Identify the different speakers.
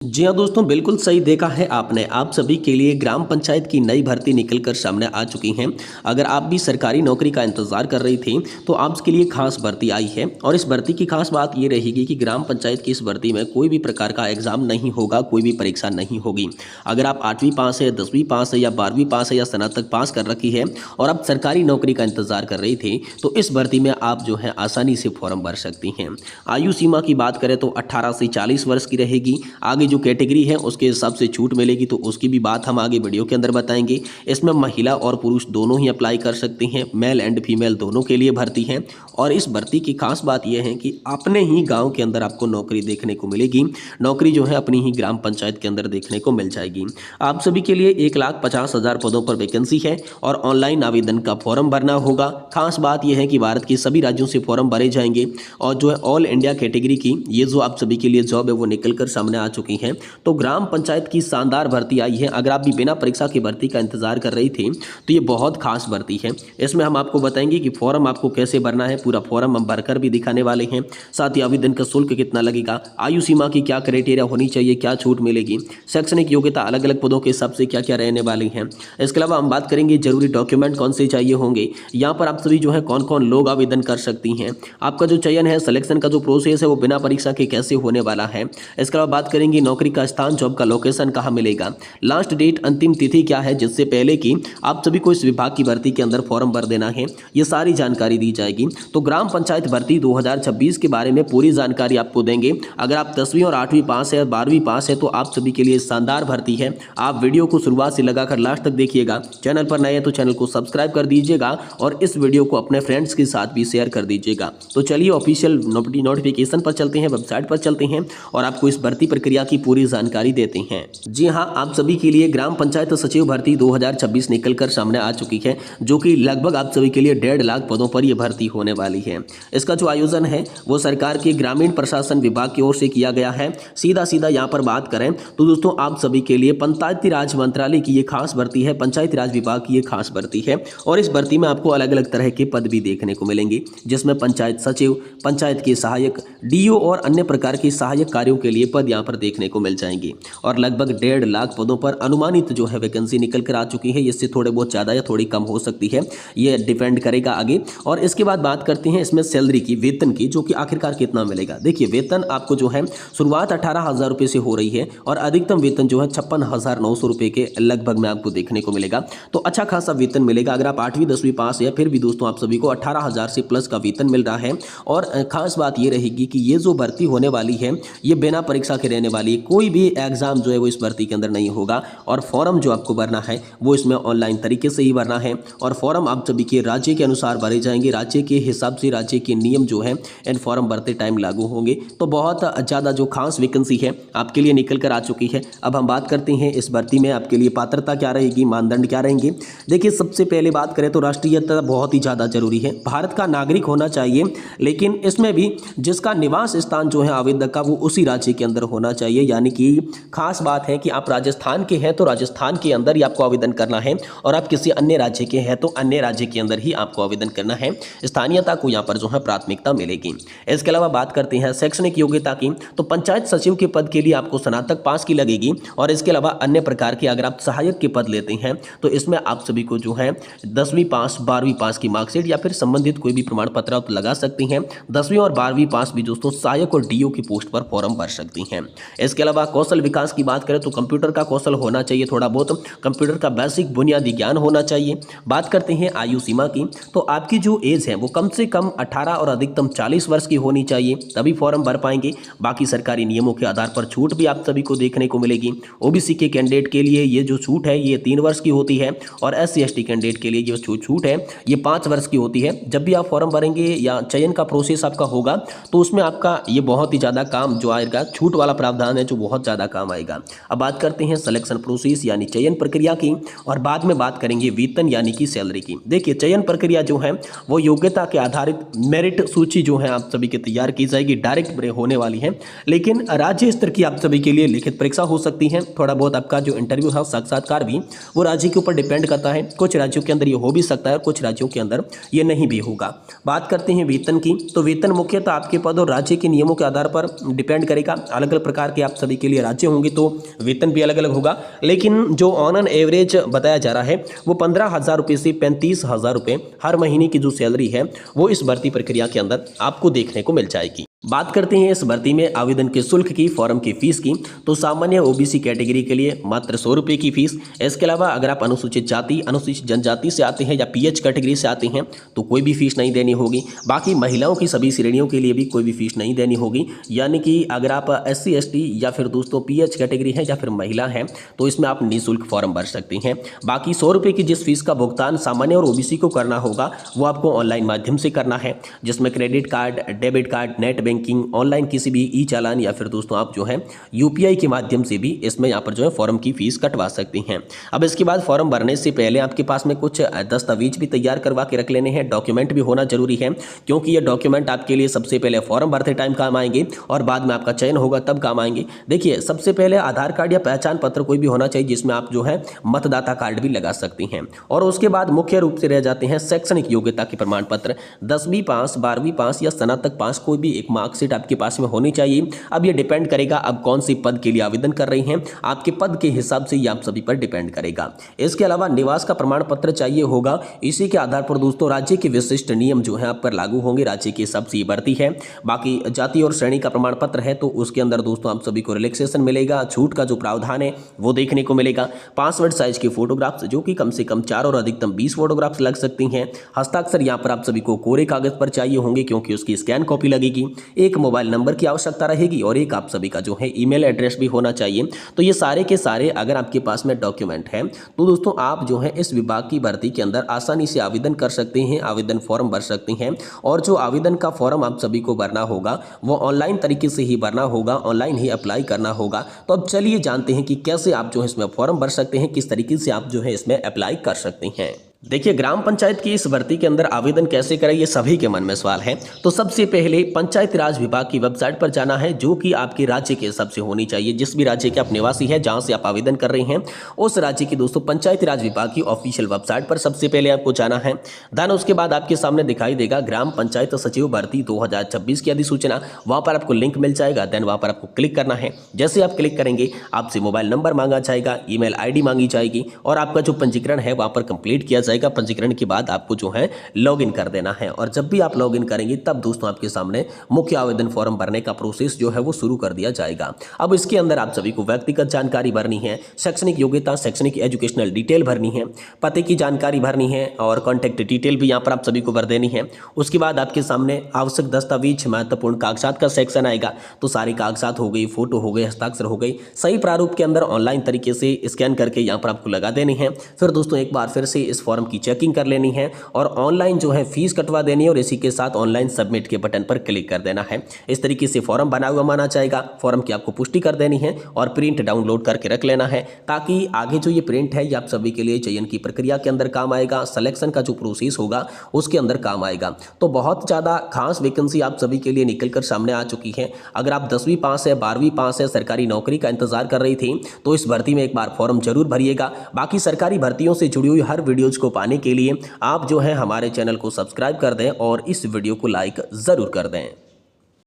Speaker 1: जी हाँ दोस्तों, बिल्कुल सही देखा है आपने। आप सभी के लिए ग्राम पंचायत की नई भर्ती निकल कर सामने आ चुकी हैं। अगर आप भी सरकारी नौकरी का इंतज़ार कर रही थी तो आपके लिए खास भर्ती आई है। और इस भर्ती की खास बात ये रहेगी कि ग्राम पंचायत की इस भर्ती में कोई भी प्रकार का एग्ज़ाम नहीं होगा, कोई भी परीक्षा नहीं होगी। अगर आप 8वीं पास है, 10वीं पास है या 12वीं पास है या स्नातक पास कर रखी है और आप सरकारी नौकरी का इंतज़ार कर रही थी तो इस भर्ती में आप जो है आसानी से फॉर्म भर सकती हैं। आयु सीमा की बात करें तो 18 से 40 वर्ष की रहेगी। आगे जो कैटेगरी है उसके हिसाब से छूट मिलेगी, तो उसकी भी बात हम आगे वीडियो के अंदर बताएंगे। इसमें महिला और पुरुष दोनों ही अप्लाई कर सकते हैं, मेल एंड फीमेल दोनों के लिए भर्ती है। और इस भर्ती की खास बात यह है कि अपने ही गांव के अंदर आपको नौकरी देखने को मिलेगी। नौकरी जो है अपनी ही ग्राम पंचायत के अंदर देखने को मिल जाएगी। आप सभी के लिए 1,50,000 पदों पर वैकेंसी है और ऑनलाइन आवेदन का फॉर्म भरना होगा। खास बात यह है कि भारत के सभी राज्यों से फॉर्म भरे जाएंगे और जो है ऑल इंडिया कैटेगरी की ये जो आप सभी के लिए जॉब है वो निकल कर सामने आ चुकी है। तो ग्राम पंचायत की शानदार भर्ती आई है। अगर आप भी बिना परीक्षा की भर्ती का इंतजार कर रही थी तो ये बहुत खास भर्ती है। इसमें हम आपको बताएंगे कि फॉर्म आपको कैसे भरना है, पूरा फॉर्म हम भरकर भी दिखाने वाले हैं। साथ ही आवेदन का शुल्क कितना लगेगा, आयु सीमा की क्या क्राइटेरिया होनी चाहिए, क्या छूट मिलेगी, शैक्षणिक योग्यता अलग अलग पदों के हिसाब से क्या क्या रहने वाली हैं। इसके अलावा हम बात करेंगे जरूरी डॉक्यूमेंट कौन से चाहिए होंगे, यहाँ पर आप सभी जो है कौन कौन लोग आवेदन कर सकती हैं, आपका जो चयन है, सिलेक्शन का जो प्रोसेस है वो बिना परीक्षा के कैसे होने वाला है। इसके अलावा बात करेंगे नौकरी का स्थान, जॉब का लोकेशन कहाँ मिलेगा, लास्ट डेट अंतिम तिथि क्या है जिससे पहले कि आप सभी को इस विभाग की भर्ती के अंदर फॉर्म भर देना है, ये सारी जानकारी दी जाएगी। तो ग्राम पंचायत भर्ती 2026 के बारे में पूरी जानकारी आपको देंगे। अगर आप 10वीं और 8वीं पास है, 12वीं पास है तो आप सभी के लिए शानदार भर्ती है। आप वीडियो को शुरुआत से लगाकर लास्ट तक देखिएगा। चैनल पर नए हैं तो चैनल को सब्सक्राइब कर दीजिएगा और इस वीडियो को अपने फ्रेंड्स के साथ भी शेयर कर दीजिएगा। तो चलिए ऑफिशियल नोटिफिकेशन पर चलते हैं, वेबसाइट पर चलते हैं और आपको इस भर्ती प्रक्रिया की पूरी जानकारी देते हैं। जी हाँ, आप सभी के लिए ग्राम पंचायत सचिव भर्ती 2026 निकलकर सामने आ चुकी है, जो कि लगभग आप सभी के लिए 1.5 लाख पदों पर यह भर्ती होने वाली है। इसका जो आयोजन है वो सरकार के ग्रामीण प्रशासन विभाग की ओर से किया गया है। सीधा सीधा यहाँ पर बात करें तो दोस्तों आप सभी के लिए पंचायती राज मंत्रालय की ये खास भर्ती है, पंचायती राज विभाग की ये खास भर्ती है। और इस भर्ती में आपको अलग अलग तरह के पद भी देखने को मिलेंगे, जिसमें पंचायत सचिव, पंचायत के सहायक, डीओ और अन्य प्रकार के सहायक कार्यों के लिए पद यहाँ पर देखने को मिल जाएंगे। और लगभग 1.5 लाख पदों पर अनुमानित जो है वैकेंसी निकल कर आ चुकी है। इससे थोड़े बहुत ज़्यादा या थोड़ी कम हो सकती है, ये डिपेंड करेगा आगे। और इसके बाद बात करते हैं इसमें सैलरी की, वेतन की, जो कि आखिरकार कितना मिलेगा। देखिए वेतन आपको जो है शुरुआत 18,000 रुपये से हो रही है और अधिकतम वेतन जो है 56,900 रुपये के लगभग में आपको देखने को मिलेगा। तो अच्छा खासा वेतन मिलेगा। अगर आप 8वीं 10वीं पास है फिर भी दोस्तों आप सभी को 18,000 से प्लस का वेतन मिल रहा है। और खास बात ये रहेगी कि ये जो भर्ती होने वाली है ये बिना परीक्षा के रहने वाली है। कोई भी एग्जाम जो है वो इस भर्ती के अंदर नहीं होगा और फॉर्म जो आपको भरना है वो इसमें ऑनलाइन तरीके से ही भरना है। और फॉर्म आप सभी के राज्य के अनुसार भरे जाएंगे, राज्य के हिसाब से राज्य के नियम जो है इन फॉर्म भरते टाइम लागू होंगे। तो बहुत ज़्यादा जो खास वैकेंसी है आपके लिए निकल कर आ चुकी है। अब हम बात करते हैं इस भर्ती में आपके लिए पात्रता क्या रहेगी, मानदंड क्या रहेंगे। देखिए सबसे पहले बात करें तो राष्ट्रीयता बहुत ही ज़्यादा जरूरी है, भारत का नागरिक होना चाहिए। लेकिन इसमें भी जिसका निवास स्थान जो है आवेदक का वो उसी राज्य के अंदर होना चाहिए। यानी कि खास बात है कि आप राजस्थान के हैं तो राजस्थान के अंदर ही आपको आवेदन करना है और आप किसी अन्य राज्य के हैं तो अन्य राज्य के अंदर ही आपको आवेदन करना है। स्थानीयता को यहाँ पर जो है प्राथमिकता मिलेगी। इसके अलावा बात करते हैं शैक्षणिक योग्यता की, तो पंचायत सचिव के पद के लिए आपको स्नातक पास की लगेगी। और इसके अलावा अन्य प्रकार के अगर आप सहायक के पद लेते हैं तो इसमें आप सभी को जो है 10वीं पास, 12वीं पास की मार्कशीट या फिर संबंधित कोई भी प्रमाण पत्र आप लगा सकती हैं। 10वीं और 12वीं पास भी दोस्तों सहायक और डीओ की पोस्ट पर फॉर्म भर सकती हैं। इसके अलावा कौशल विकास की बात करें तो कंप्यूटर का कौशल होना चाहिए, थोड़ा बहुत कंप्यूटर का बेसिक बुनियादी ज्ञान होना चाहिए। बात करते हैं आयु सीमा की, तो आपकी जो एज है वो कम से कम 18 और अधिकतम 40 वर्ष की होनी चाहिए, तभी फॉर्म भर पाएंगे। बाकी सरकारी नियमों के आधार पर छूट भी आप सभी को देखने को मिलेगी। ओबीसी के कैंडिडेट के लिए ये जो छूट है ये 3 वर्ष की होती है और SC ST कैंडिडेट के लिए जो छूट है ये 5 वर्ष की होती है। जब भी आप फॉर्म भरेंगे या चयन का प्रोसेस आपका होगा तो उसमें आपका ये बहुत ही ज़्यादा काम जो आएगा, छूट वाला प्रावधान है जो बहुत ज़्यादा काम आएगा। अब बात करते हैं सिलेक्शन प्रोसेस यानी चयन प्रक्रिया की और बाद में बात करेंगे वेतन यानी कि सैलरी की। देखिए चयन प्रक्रिया जो है वो योग्यता के आधारित मेरिट सूची जो है आप सभी के तैयार की जाएगी, डायरेक्ट होने वाली है। लेकिन राज्य स्तर की आप सभी के लिए लिखित परीक्षा हो सकती है। थोड़ा बहुत आपका जो इंटरव्यू है साक्षात्कार भी वो राज्य के ऊपर डिपेंड करता है। कुछ राज्यों के अंदर ये हो भी सकता है और कुछ राज्यों के अंदर ये नहीं भी होगा। बात करते हैं वेतन की, तो वेतन मुख्यतः आपके पद और राज्य के नियमों के आधार पर डिपेंड करेगा। अलग अलग प्रकार के आप सभी के लिए राज्य होंगे तो वेतन भी अलग अलग होगा, लेकिन जो ऑन एन एवरेज बताया जा रहा है वो 15,000 रुपये से 35,000 रुपये हर महीने की जो सैलरी है वो इस भर्ती प्रक्रिया के अंदर आपको देखने को मिल जाएगी। बात करते हैं इस भर्ती में आवेदन के शुल्क की, फॉर्म की फीस की। तो सामान्य ओबीसी कैटेगरी के लिए मात्र 100 रुपये की फीस। इसके अलावा अगर आप अनुसूचित जाति, अनुसूचित जनजाति से आते हैं या पीएच कैटेगरी से आते हैं तो कोई भी फीस नहीं देनी होगी। बाकी महिलाओं की सभी श्रेणियों के लिए भी कोई भी फीस नहीं देनी होगी। यानी कि अगर आप SC ST या फिर दोस्तों पीएच कैटेगरी है या फिर महिला है तो इसमें आप निःशुल्क फॉर्म भर सकती हैं। बाकी 100 रुपये की जिस फीस का भुगतान सामान्य और ओबीसी को करना होगा वो आपको ऑनलाइन माध्यम से करना है, जिसमें credit card, debit card, net banking, online किसी भी ई चालान या फिर दोस्तों आप जो है यूपीआई के माध्यम से भी इसमें यहाँ पर जो है फॉर्म की फीस कटवा सकती हैं। अब इसके बाद फॉर्म भरने से पहले आपके पास में कुछ दस्तावेज भी तैयार करवा के रख लेने हैं, डॉक्यूमेंट भी होना जरूरी है, क्योंकि ये डॉक्यूमेंट आपके लिए सबसे पहले फॉर्म भरते टाइम काम आएंगे और बाद में आपका चयन होगा तब काम आएंगे। देखिए, सबसे पहले आधार कार्ड या पहचान पत्र कोई भी होना चाहिए जिसमें आप जो है मतदाता कार्ड भी लगा सकती हैं। और उसके बाद मुख्य रूप से रह जाते हैं शैक्षणिक योग्यता के प्रमाण पत्र, 10वीं पास, 12वीं पास या स्नातक पास, कोई भी एक मार्कशीट आपके पास में होनी चाहिए। अब ये डिपेंड करेगा अब कौन सी पद के लिए आवेदन कर रही हैं, आपके पद के हिसाब से ये आप सभी पर डिपेंड करेगा। इसके अलावा निवास का प्रमाण पत्र चाहिए होगा। इसी के आधार पर दोस्तों राज्य के विशिष्ट नियम जो है आप पर लागू होंगे, राज्य के हिसाब से ये बढ़ती है। बाकी जाति और श्रेणी का प्रमाण पत्र है तो उसके अंदर दोस्तों आप सभी को रिलैक्सेशन मिलेगा, छूट का जो प्रावधान है वो देखने को मिलेगा। पासवर्ड साइज के फोटोग्राफ्स जो कि कम से कम 4 और अधिकतम 20 फोटोग्राफ्स लग सकती हैं। हस्ताक्षर यहाँ पर आप सभी को कोरे कागज पर चाहिए होंगे क्योंकि उसकी स्कैन कॉपी लगेगी। एक मोबाइल नंबर की आवश्यकता रहेगी और एक आप सभी का जो है ईमेल एड्रेस भी होना चाहिए। तो ये सारे के सारे अगर आपके पास में डॉक्यूमेंट है तो दोस्तों आप जो है इस विभाग की भर्ती के अंदर आसानी से आवेदन कर सकते हैं, आवेदन फॉर्म भर सकते हैं। और जो आवेदन का फॉर्म आप सभी को भरना होगा वो ऑनलाइन तरीके से ही भरना होगा, ऑनलाइन ही अप्लाई करना होगा। तो अब चलिए जानते हैं कि कैसे आप जो है इसमें फॉर्म भर सकते हैं, किस तरीके से आप जो है इसमें अप्लाई कर सकते हैं। देखिए, ग्राम पंचायत की इस भर्ती के अंदर आवेदन कैसे करें ये सभी के मन में सवाल है। तो सबसे पहले पंचायती राज विभाग की वेबसाइट पर जाना है जो कि आपके राज्य के हिसाब से होनी चाहिए। जिस भी राज्य के आप निवासी हैं, जहां से आप आवेदन कर रहे हैं उस राज्य की दोस्तों पंचायती राज विभाग की ऑफिशियल वेबसाइट पर सबसे पहले आपको जाना है। देन उसके बाद आपके सामने दिखाई देगा ग्राम पंचायत सचिव भर्ती 2026 की अधिसूचना, वहां पर आपको लिंक मिल जाएगा। देन वहां पर आपको क्लिक करना है। जैसे आप क्लिक करेंगे आपसे मोबाइल नंबर मांगा जाएगा, ईमेल ID मांगी जाएगी और आपका जो पंजीकरण है वहां पर कंप्लीट किया जाएगा। पंजीकरण के बाद आपको जो है लॉगिन कर देना है और जब भी आप लॉगिन करेंगे तब दोस्तों आपके सामने मुख्य आवेदन फॉर्म भरने का प्रोसेस जो है वो शुरू कर दिया जाएगा। अब इसके अंदर आप सभी को व्यक्तिगत जानकारी भरनी है, शैक्षणिक योग्यता, शैक्षणिक एजुकेशनल डिटेल भरनी है, पते की जानकारी भरनी है और कॉन्टैक्ट डिटेल भी यहाँ पर आप सभी को भर देनी है। उसके बाद आपके सामने आवश्यक दस्तावेज, महत्वपूर्ण कागजात का सेक्शन आएगा। तो सारे कागजात हो गई, फोटो हो गए, हस्ताक्षर हो गई, सही प्रारूप के अंदर ऑनलाइन तरीके से स्कैन करके यहाँ पर आपको लगा देनी है। फिर दोस्तों एक बार फिर से इस फॉर्म की चेकिंग कर लेनी है और ऑनलाइन जो है फीस कटवा देनी है और इसी के साथ ऑनलाइन सबमिट के बटन पर क्लिक कर देना है। इस तरीके से फॉर्म बना हुआ माना जाएगा। फॉर्म की आपको पुष्टि कर देनी है और प्रिंट डाउनलोड करके रख लेना है ताकि आगे जो ये प्रिंट है ये आप सभी के लिए चयन की प्रक्रिया के अंदर काम आएगा, सिलेक्शन का जो प्रोसेस होगा उसके अंदर काम आएगा। तो बहुत ज़्यादा खास वैकेंसी आप सभी के लिए निकलकर सामने आ चुकी है। अगर आप 10वीं पास है, 12वीं पास है, सरकारी नौकरी का इंतजार कर रही थी तो इस भर्ती में एक बार फॉर्म जरूर भरिएगा। बाकी सरकारी भर्तियों से जुड़ी हुई हर वीडियोज को पाने के लिए आप जो है हमारे चैनल को सब्सक्राइब कर दें और इस वीडियो को लाइक ज़रूर कर दें।